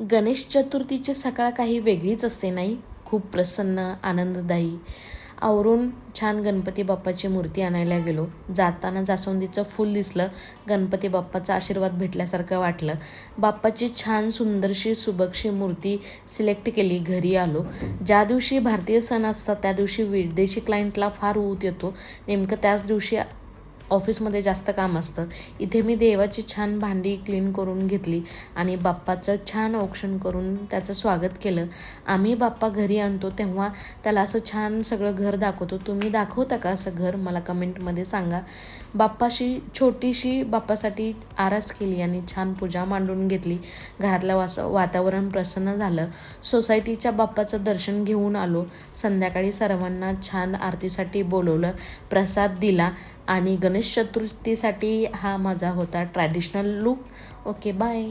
गणेश चतुर्थीची सकाळ काही वेगळीच असते नाही. खूप प्रसन्न आनंददायी. आवरून छान गणपती बाप्पाची मूर्ती आणायला गेलो. जाताना जास्वंदीचं फूल दिसलं. गणपती बाप्पाचा आशीर्वाद भेटल्यासारखं वाटलं. बाप्पाची छान सुंदरशी सुबकशी मूर्ती सिलेक्ट केली. घरी आलो. ज्या दिवशी भारतीय सण असतात त्या दिवशी विदेशी क्लायंटला फार ऊत येतो. नेमकं त्याच दिवशी ऑफिसमध्ये जास्त काम असतं. इथे मी देवाची छान भांडी क्लीन करून घेतली आणि बाप्पाचं छान औक्षण करून त्याचं स्वागत केलं. आम्ही बाप्पा घरी आणतो तेव्हा त्याला असं छान सगळं घर दाखवतो. तुम्ही दाखवता का असं घर? मला कमेंटमध्ये सांगा. बाप्पाशी छोटीशी बाप्पासाठी आरास केली आणि छान पूजा मांडून घेतली. घरातलं वातावरण प्रसन्न झालं. सोसायटीच्या बाप्पाचं दर्शन घेऊन आलो. संध्याकाळी सर्वांना छान आरतीसाठी बोलवलं, प्रसाद दिला आणि गणेश चतुर्थीसाठी हा माझा होता ट्रॅडिशनल लूक. Okay, bye.